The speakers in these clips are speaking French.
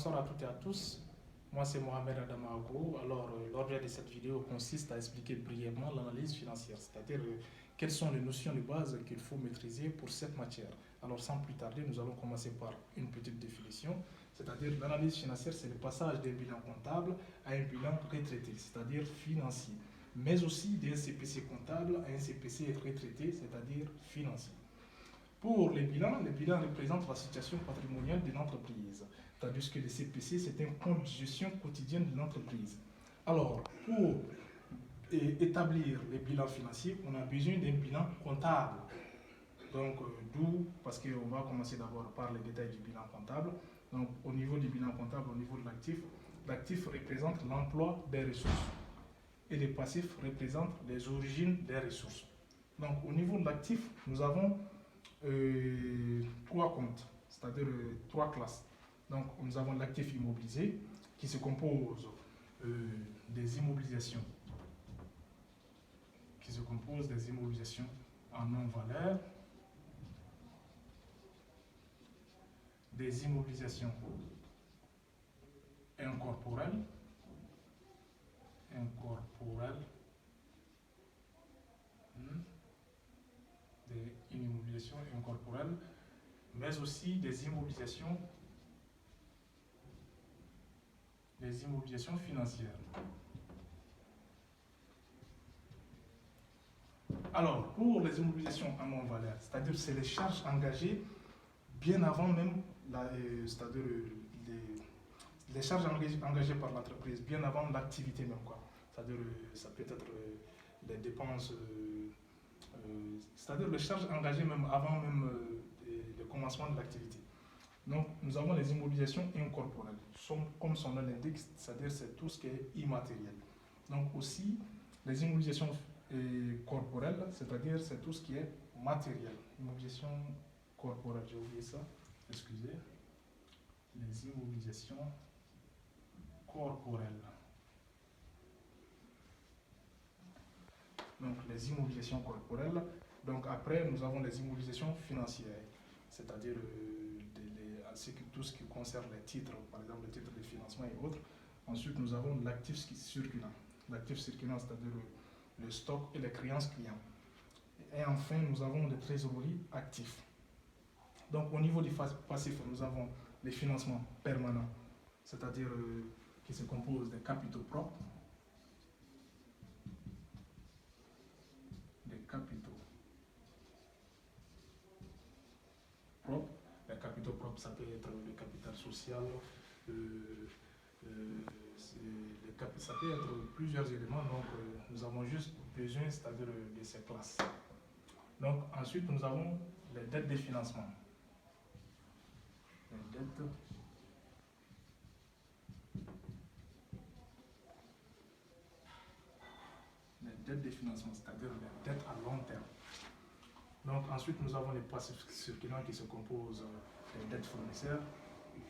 bonsoir à toutes et à tous. Moi, c'est Mohamed Adamago. Alors, l'objet de cette vidéo consiste à expliquer brièvement l'analyse financière, c'est-à-dire quelles sont les notions de base qu'il faut maîtriser pour cette matière. Alors, sans plus tarder, nous allons commencer par une petite définition, c'est-à-dire l'analyse financière, c'est le passage d'un bilan comptable à un bilan retraité, c'est-à-dire financier, mais aussi d'un CPC comptable à un CPC retraité, c'est-à-dire financier. Pour les bilans représentent la situation patrimoniale d'une entreprise, tandis que les CPC, c'est un compte de gestion quotidienne de l'entreprise. Alors, pour établir les bilans financiers, on a besoin d'un bilan comptable. Donc, d'où, parce qu'on va commencer d'abord par les détails du bilan comptable. Donc, au niveau du bilan comptable, au niveau de l'actif représente l'emploi des ressources et les passifs représentent les origines des ressources. Donc, au niveau de l'actif, nous avons trois comptes, c'est-à-dire trois classes. Donc, nous avons l'actif immobilisé qui se compose des immobilisations, en non-valeur, des immobilisations incorporelles, des immobilisations incorporelles, mais aussi des immobilisations financières. Alors, pour les immobilisations en non-valeur, c'est-à-dire c'est les charges engagées bien avant même, c'est-à-dire les charges engagées par l'entreprise bien avant l'activité même, quoi. C'est-à-dire ça peut être les dépenses, c'est-à-dire les charges engagées même avant même le commencement de l'activité. Donc, nous avons les immobilisations incorporelles. Comme son nom l'indique, c'est-à-dire c'est tout ce qui est immatériel. Donc, aussi, les immobilisations corporelles, c'est-à-dire c'est tout ce qui est matériel. Immobilisation corporelle, j'ai oublié ça, excusez. Les immobilisations corporelles. Donc, les immobilisations corporelles. Donc, après, nous avons les immobilisations financières, c'est-à-dire tout ce qui concerne les titres, par exemple les titres de financement et autres. Ensuite, nous avons l'actif circulant. L'actif circulant, c'est-à-dire le stock et les créances clients. Et enfin, nous avons les trésoreries actifs. Donc, au niveau du passif, nous avons les financements permanents, c'est-à-dire qui se composent des capitaux propres, Les capitaux propres, ça peut être le capital social, ça peut être plusieurs éléments. Donc, nous avons juste besoin, c'est-à-dire de ces classes. Donc, ensuite, nous avons les dettes de financement. Les dettes de financement, c'est-à-dire les dettes à long terme. Donc, ensuite, nous avons les passifs circulants qui se composent des dettes fournisseurs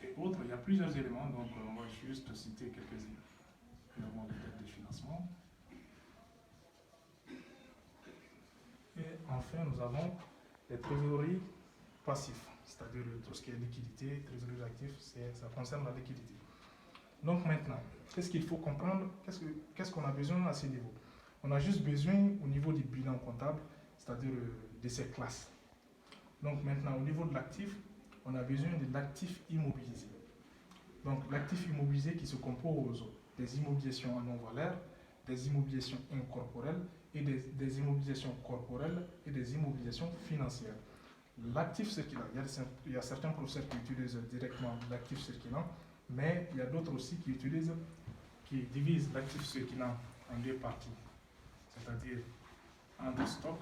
et autres. Il y a plusieurs éléments, donc on va juste citer quelques-uns. Nous avons les dettes de financement. Et enfin, nous avons les trésoreries passifs, c'est-à-dire tout ce qui est liquidité, trésorerie active, ça concerne la liquidité. Donc maintenant, qu'est-ce qu'il faut comprendre? Qu'est-ce qu'on a besoin à ce niveau? On a juste besoin au niveau du bilan comptable, c'est-à-dire de ces classes. Donc maintenant, au niveau de l'actif, on a besoin de l'actif immobilisé. Donc l'actif immobilisé qui se compose des immobilisations en non-valeur, des immobilisations incorporelles et des immobilisations corporelles et des immobilisations financières. L'actif circulant, il y a certains professeurs qui utilisent directement l'actif circulant, mais il y a d'autres aussi qui divisent l'actif circulant en deux parties, c'est-à-dire entre stock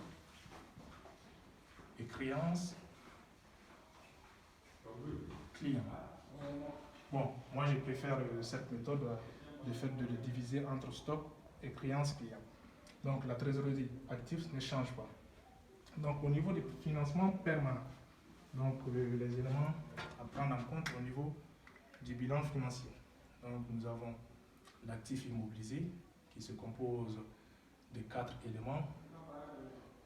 et créances clients. Bon, moi je préfère cette méthode, le fait de les diviser entre stock et créances clients. Donc la trésorerie active ne change pas. Donc au niveau des financements permanents, donc les éléments à prendre en compte au niveau du bilan financier. Donc nous avons l'actif immobilisé qui se compose de 4 éléments.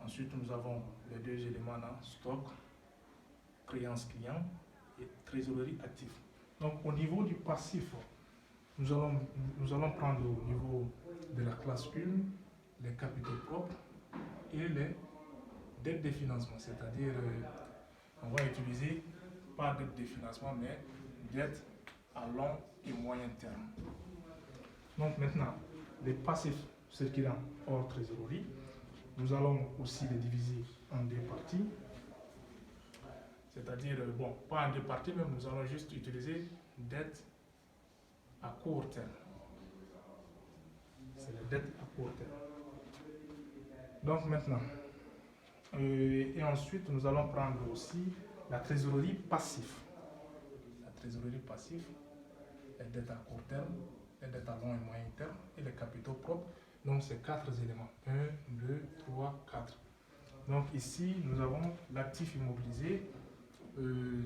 Ensuite nous avons les 2 éléments là, stock, créances clients et trésorerie active. Donc, au niveau du passif, nous allons prendre au niveau de la classe 1 les capitaux propres et les dettes de financement, c'est-à-dire on va utiliser pas dette de financement mais dette à long et moyen terme. Donc maintenant, les passifs circulants hors trésorerie, nous allons aussi les diviser en deux parties. C'est-à-dire, bon, pas en deux parties, mais nous allons juste utiliser dette à court terme. C'est la dette à court terme. Donc maintenant, et ensuite, nous allons prendre aussi la trésorerie passive. La trésorerie passive, les dettes à court terme, les dettes à long et moyen terme et les capitaux propres. Donc, c'est 4 éléments. 1, 2, 3, 4. Donc, ici, nous avons l'actif immobilisé,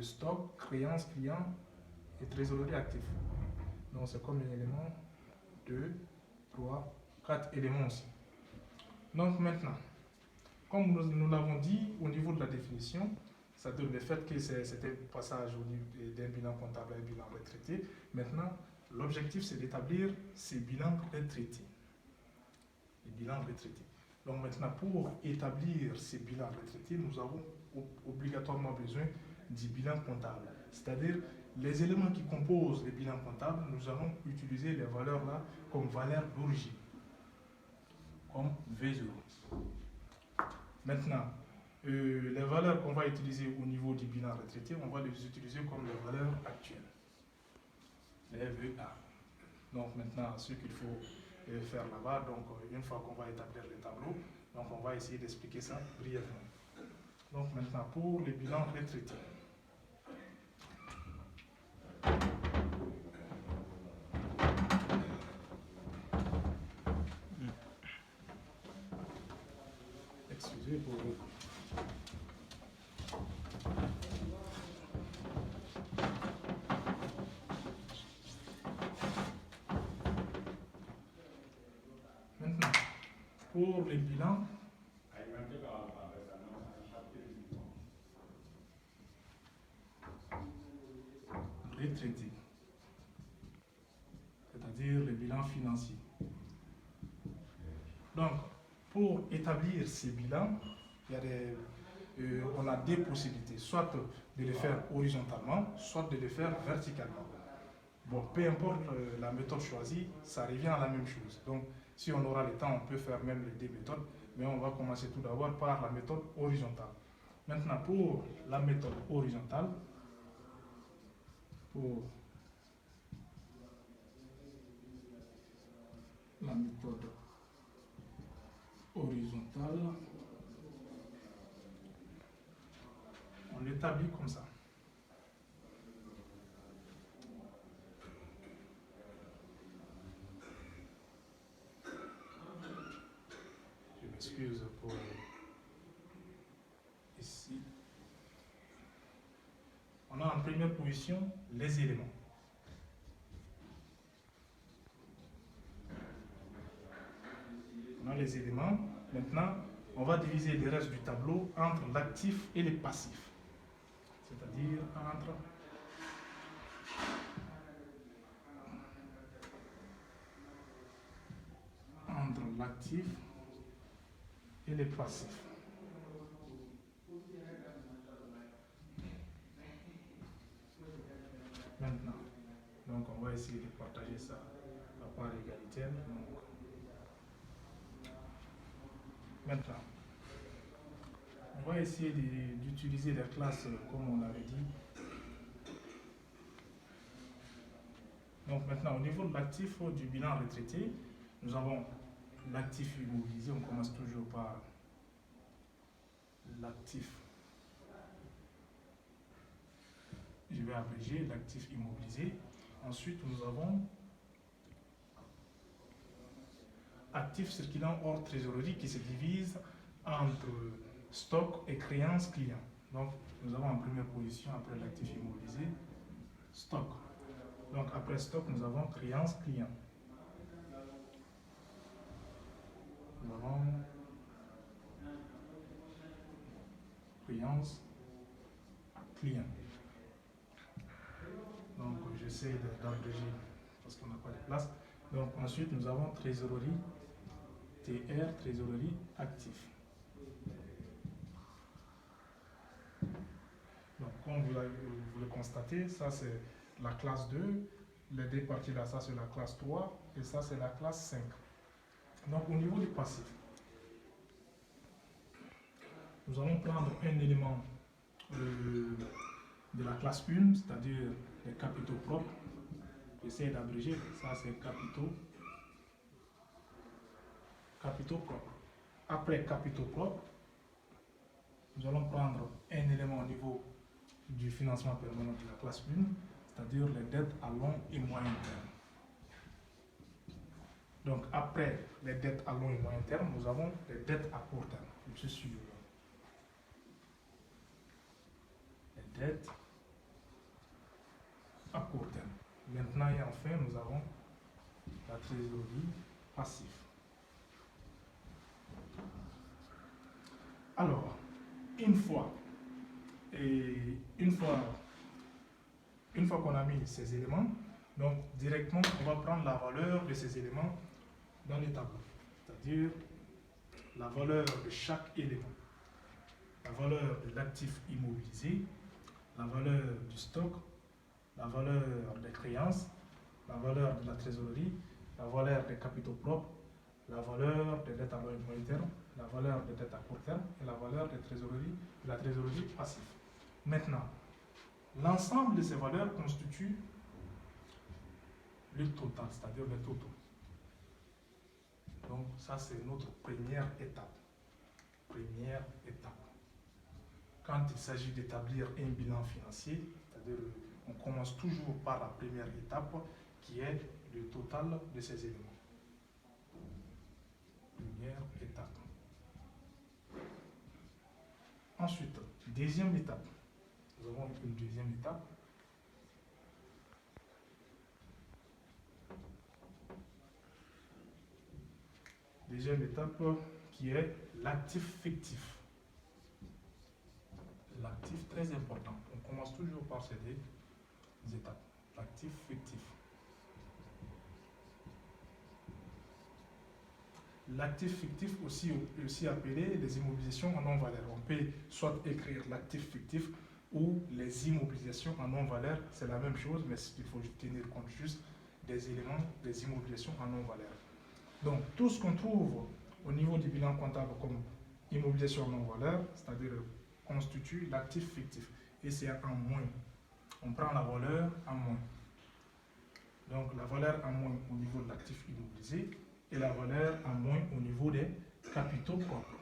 stock, créance client et trésorerie active. Donc, c'est comme un élément, 2, 3, 4 éléments aussi. Donc, maintenant, comme nous l'avons dit au niveau de la définition, ça donne le fait que c'était un passage d'un bilan comptable à un bilan retraité. Maintenant, l'objectif, c'est d'établir ces bilans retraités. Les bilans retraités. Donc maintenant, pour établir ces bilans retraités, nous avons obligatoirement besoin du bilan comptable. C'est-à-dire, les éléments qui composent les bilans comptables, nous allons utiliser les valeurs là comme valeur d'origine, comme V0. Maintenant, les valeurs qu'on va utiliser au niveau du bilan retraité, on va les utiliser comme les valeurs actuelles, les VA. Donc maintenant, ce qu'il faut faire là-bas, donc une fois qu'on va établir le tableau, donc on va essayer d'expliquer ça brièvement. Donc maintenant, pour les bilans retraités. Excusez pour vous. Maintenant, pour les bilans retraités, c'est-à-dire les bilans financiers. Donc, pour établir ces bilans, on a deux possibilités, soit de les faire horizontalement, soit de les faire verticalement. Bon, peu importe la méthode choisie, ça revient à la même chose. Donc, si on aura le temps, on peut faire même les deux méthodes, mais on va commencer tout d'abord par la méthode horizontale. Maintenant, pour la méthode horizontale, pour la méthode horizontale, on l'établit comme ça. Je m'excuse pour ici. On a en première position les éléments. On a les éléments. Maintenant, on va diviser le reste du tableau entre l'actif et les passifs. C'est-à-dire entre l'actif et les passifs. Maintenant, donc on va essayer de partager ça à part égalitaire. Donc, maintenant, on va essayer d'utiliser les classes comme on l'avait dit. Donc maintenant, au niveau de l'actif du bilan retraité, nous avons l'actif immobilisé. On commence toujours par l'actif. Je vais abréger l'actif immobilisé. Ensuite, nous avons actif circulant hors trésorerie qui se divise entre stock et créance client. Donc, nous avons en première position, après l'actif immobilisé, stock. Donc, après stock, nous avons créance client. Nous avons créance client. Donc, je j'essaie d'abréger parce qu'on n'a pas de place. Donc ensuite, nous avons trésorerie TR, trésorerie actif. Donc comme vous le constatez, ça c'est la classe 2. Les deux parties là, ça c'est la classe 3 et ça c'est la classe 5. Donc au niveau du passif, nous allons prendre un élément de la classe 1, c'est-à-dire les capitaux propres. J'essaie d'abréger, ça c'est capitaux propres. Après capitaux propres, nous allons prendre un élément au niveau du financement permanent de la classe 1, c'est-à-dire les dettes à long et moyen terme. Donc après les dettes à long et moyen terme, nous avons les dettes à court terme. Je suis les dettes à court terme. Maintenant et enfin, nous avons la trésorerie passive. Alors, une fois qu'on a mis ces éléments, donc directement on va prendre la valeur de ces éléments dans les tableaux, c'est-à-dire la valeur de chaque élément, la valeur de l'actif immobilisé, la valeur du stock, la valeur des créances, la valeur de la trésorerie, la valeur des capitaux propres, la valeur des dettes à long et moyen terme, la valeur des dettes à court terme et la valeur de la trésorerie passive. Maintenant, l'ensemble de ces valeurs constitue le total, c'est-à-dire le totaux. Donc ça c'est notre première étape. Première étape. Quand il s'agit d'établir un bilan financier, c'est-à-dire on commence toujours par la première étape qui est le total de ces éléments. Première étape. Ensuite, deuxième étape. Nous avons une deuxième étape. Deuxième étape qui est l'actif fictif. L'actif très important. On commence toujours par ces deux étapes. L'actif fictif. L'actif fictif, aussi appelé les immobilisations en non-valeur. On peut soit écrire l'actif fictif ou les immobilisations en non-valeur. C'est la même chose, mais il faut tenir compte juste des éléments des immobilisations en non-valeur. Donc, tout ce qu'on trouve au niveau du bilan comptable comme immobilisation en non-valeur, c'est-à-dire constitue l'actif fictif. Et c'est en moins. On prend la valeur en moins. Donc, la valeur en moins au niveau de l'actif immobilisé et la valeur en moins au niveau des capitaux propres.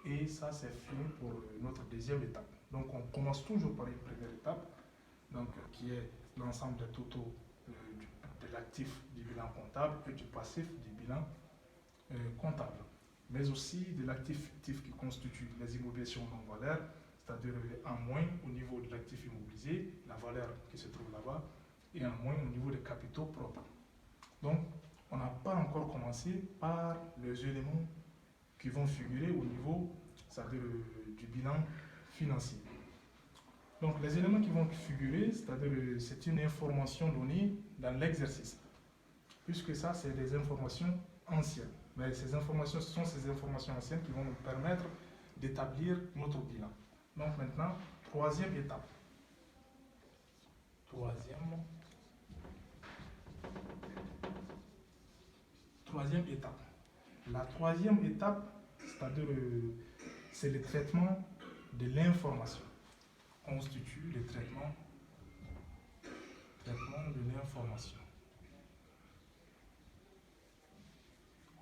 Et ça, c'est fini pour notre deuxième étape. Donc, on commence toujours par une première étape, donc, qui est l'ensemble des totaux de l'actif du bilan comptable et du passif du bilan comptable, mais aussi de l'actif fictif qui constitue les immobilisations non valeurs, c'est-à-dire en moins au niveau de l'actif immobilisé, la valeur qui se trouve là-bas, et en moins au niveau des capitaux propres. Donc, on n'a pas encore commencé par les éléments qui vont figurer au niveau, c'est-à-dire du bilan financier. Donc, les éléments qui vont figurer, c'est-à-dire c'est une information donnée dans l'exercice, puisque ça, c'est des informations anciennes. Mais ces informations, ce sont ces informations anciennes qui vont nous permettre d'établir notre bilan. Donc maintenant, troisième étape. Troisième étape. La troisième étape, c'est-à-dire c'est le traitement de l'information. Constitue le traitement de l'information.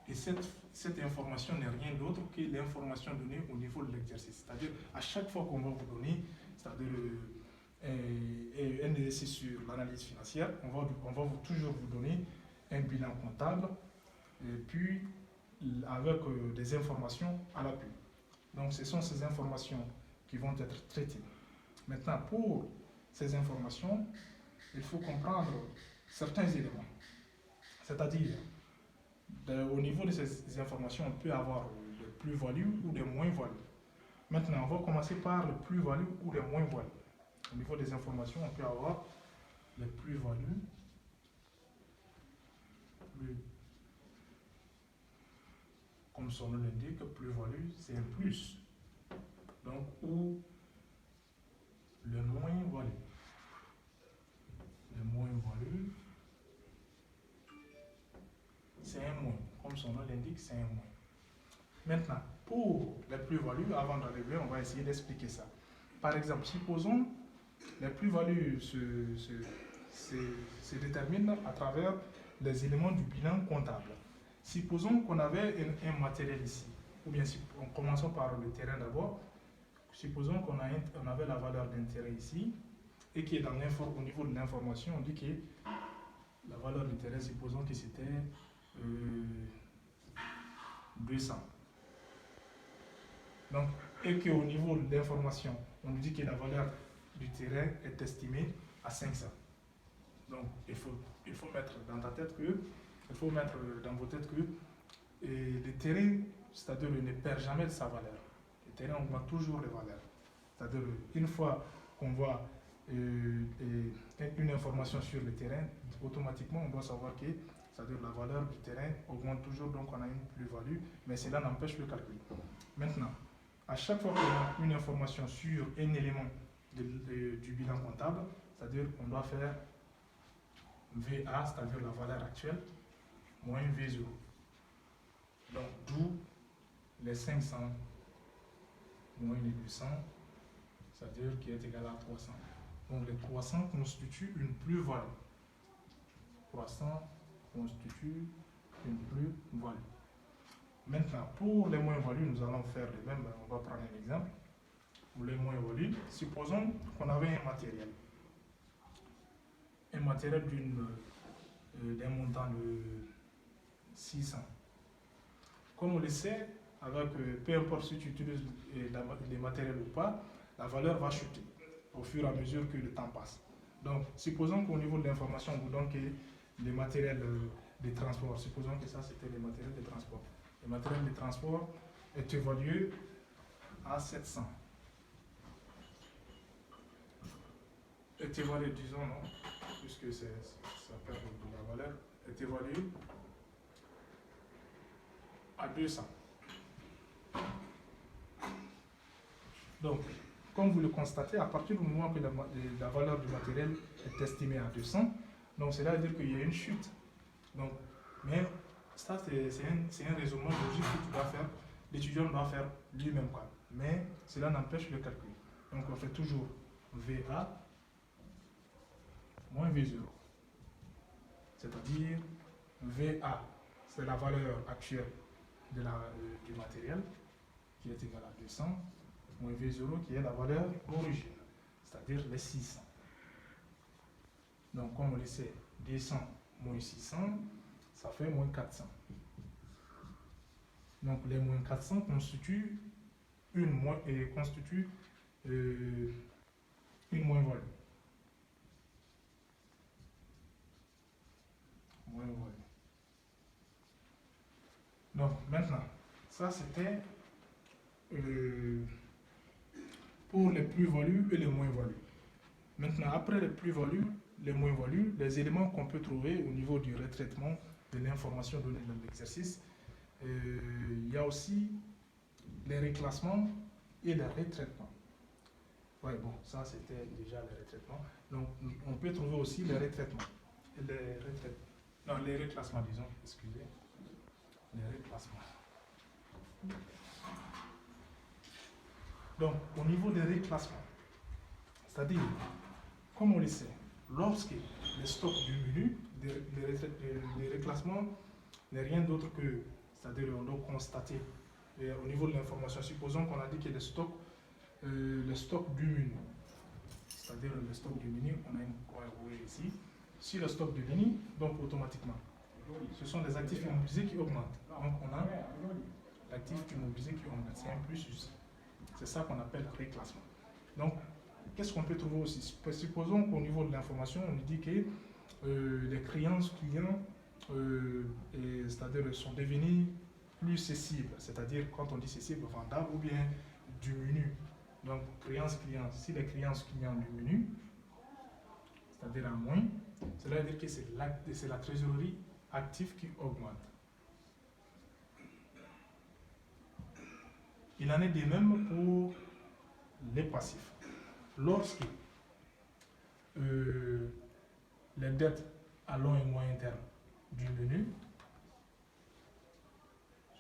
Et cette information n'est rien d'autre que l'information donnée au niveau de l'exercice. C'est-à-dire, à chaque fois qu'on va vous donner, c'est-à-dire un exercice sur l'analyse financière, on va toujours vous donner un bilan comptable, et puis avec des informations à l'appui. Donc, ce sont ces informations qui vont être traitées. Maintenant, pour ces informations, il faut comprendre certains éléments. C'est-à-dire, au niveau de ces informations, on peut avoir des plus-values ou des moins-values. Maintenant, on va commencer par le plus-value ou les moins-values. Au niveau des informations, on peut avoir les plus-values, comme son nom l'indique, plus-value, c'est un plus. Donc, ou le moins-value. Le moins-value, c'est un moins. Comme son nom l'indique, c'est un moins. Maintenant, pour les plus-values, avant d'arriver, on va essayer d'expliquer ça. Par exemple, supposons les plus-values se déterminent à travers les éléments du bilan comptable. Supposons qu'on avait un matériel ici, ou bien en commençant par le terrain d'abord. Supposons qu'on avait la valeur d'intérêt ici, et qui est au niveau de l'information, on dit que la valeur d'intérêt, supposons que c'était 200. Donc, et qu'au niveau de l'information, on nous dit que la valeur du terrain est estimée à 500. Donc, il faut mettre dans ta tête que, il faut mettre dans vos têtes que le terrain, c'est-à-dire ne perd jamais de sa valeur. Le terrain augmente toujours les valeurs. C'est-à-dire, une fois qu'on voit une information sur le terrain, automatiquement, on doit savoir que, c'est-à-dire la valeur du terrain augmente toujours, donc on a une plus-value, mais cela n'empêche le calcul. Maintenant, à chaque fois qu'on a une information sur un élément du bilan comptable, c'est-à-dire qu'on doit faire VA, c'est-à-dire la valeur actuelle, moins V0. Donc, d'où les 500 moins les 200, c'est-à-dire qui est égal à 300. Donc, les 300 constituent une plus-value. 300 constitue une plus-value. Maintenant, pour les moins-values, nous allons faire les mêmes. On va prendre un exemple. Pour les moins-values, supposons qu'on avait un matériel. Un matériel d'un montant de 600. Comme on le sait, avec, peu importe si tu utilises les matériels ou pas, la valeur va chuter au fur et à mesure que le temps passe. Donc, supposons qu'au niveau de l'information, on vous donne que les matériels de transport, supposons que ça c'était les matériels de transport. Le matériel de transport est évalué à 700. Est évalué, disons, non, puisque ça perd de la valeur, est évalué à 200. Donc, comme vous le constatez, à partir du moment que la valeur du matériel est estimée à 200, donc cela veut dire qu'il y a une chute. Donc, mais ça, c'est un raisonnement logique que tu dois faire, l'étudiant doit faire lui-même. Mais cela n'empêche le calcul. Donc, on fait toujours VA moins V0. C'est-à-dire, VA, c'est la valeur actuelle du matériel, qui est égale à 200, moins V0, qui est la valeur d'origine, c'est-à-dire les 600. Donc, comme on le sait, 200 moins 600, ça fait moins 400. Donc, les moins 400 constituent une moins-value. Moins-value. Donc, maintenant, ça c'était pour les plus-values et les moins-values. Maintenant, après les plus-values, les moins-values, les éléments qu'on peut trouver au niveau du retraitement de l'information donnée dans l'exercice, il y a aussi les reclassements et les retraitements. Oui, bon, ça c'était déjà les retraitements. Donc, on peut trouver aussi les retraitements. Les reclassements, disons, excusez. Les reclassements. Donc, au niveau des reclassements, c'est-à-dire, comme on le sait, lorsque les stocks diminuent, les reclassements n'est rien d'autre que, c'est-à-dire, on doit constater au niveau de l'information, supposons qu'on a dit que les stocks diminuent, c'est-à-dire le stock diminue, on a une coin rouge ici. Si le stock diminue, donc automatiquement, ce sont les actifs immobilisés qui augmentent. Donc on a l'actif immobilisé qui augmente, c'est un plus ici. C'est ça qu'on appelle reclassement. Donc, qu'est-ce qu'on peut trouver aussi? Supposons qu'au niveau de l'information, on dit que les créances clients, c'est-à-dire sont devenues plus cessibles. C'est-à-dire, quand on dit cessible, vendable ou bien diminuent. Donc, créances clients, si les créances clients diminuent, c'est-à-dire en moins, cela veut dire que c'est la trésorerie active qui augmente. Il en est de même pour les passifs. Lorsque les dettes à long et moyen terme diminuent,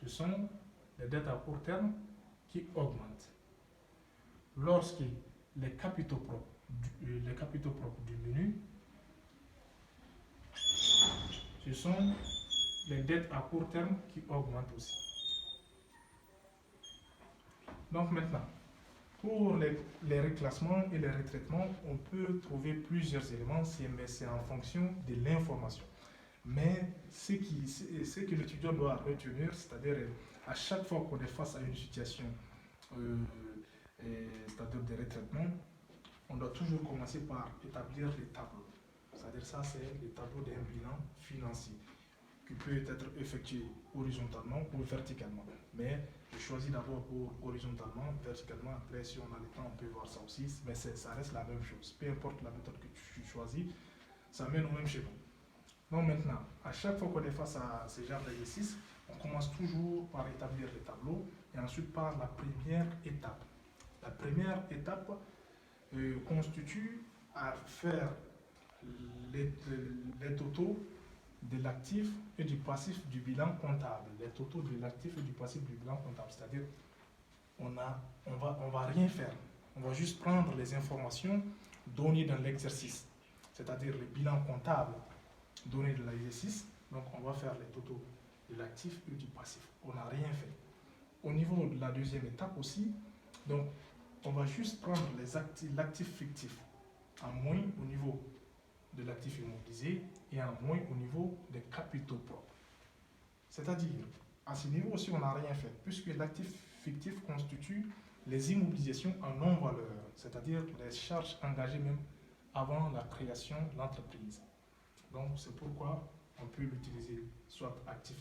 ce sont les dettes à court terme qui augmentent. Lorsque les capitaux propres diminuent, ce sont les dettes à court terme qui augmentent aussi. Donc maintenant, pour les reclassements et les retraitements, on peut trouver plusieurs éléments, mais c'est en fonction de l'information. Mais ce que l'étudiant doit retenir, c'est-à-dire à chaque fois qu'on est face à une situation, c'est-à-dire des retraitements, on doit toujours commencer par établir les tableaux. C'est-à-dire ça, c'est le tableau d'un bilan financier qui peut être effectué horizontalement ou verticalement. Mais je choisis d'abord pour horizontalement, verticalement. Après, si on a le temps, on peut voir ça aussi. Mais ça reste la même chose. Peu importe la méthode que tu choisis, ça mène au même schéma. Donc maintenant, à chaque fois qu'on est face à ce genre d'exercice, on commence toujours par établir les tableaux et ensuite par la première étape. La première étape constitue à faire les totaux de l'actif et du passif du bilan comptable. Les totaux de l'actif et du passif du bilan comptable. C'est-à-dire, on va rien faire. On va juste prendre les informations données dans l'exercice. C'est-à-dire le bilan comptable donné de l'exercice. Donc, on va faire les totaux de l'actif et du passif. On n'a rien fait. Au niveau de la deuxième étape aussi, donc, on va juste prendre l'actif fictif en moins au niveau de l'actif immobilisé et en moins au niveau des capitaux propres. C'est-à-dire, à ce niveau aussi, on n'a rien fait, puisque l'actif fictif constitue les immobilisations en non-valeur, c'est-à-dire les charges engagées même avant la création de l'entreprise. Donc, c'est pourquoi on peut l'utiliser soit actif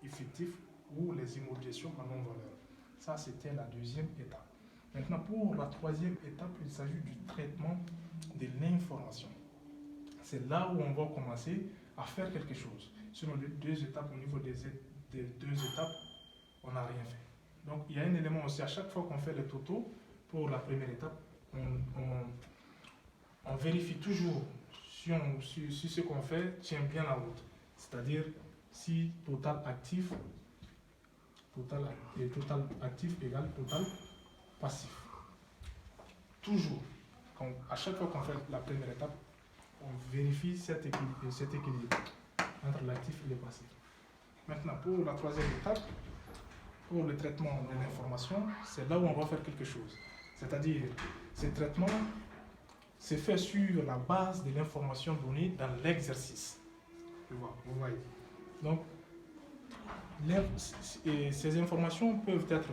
fictif ou les immobilisations en non-valeur. Ça, c'était la deuxième étape. Maintenant, pour la troisième étape, il s'agit du traitement de l'information. C'est là où on va commencer à faire quelque chose. Selon les deux étapes, au niveau des deux étapes, on n'a rien fait. Donc, il y a un élément aussi, à chaque fois qu'on fait les totaux, pour la première étape, on vérifie toujours si ce qu'on fait tient bien la route. C'est-à-dire, si total actif égale total passif. Toujours, à chaque fois qu'on fait la première étape, on vérifie cet équilibre entre l'actif et le passif. Maintenant, pour la troisième étape, pour le traitement de l'information, c'est là où on va faire quelque chose. C'est-à-dire, ce traitement c'est fait sur la base de l'information donnée dans l'exercice. Vous voyez. Donc, ces informations peuvent être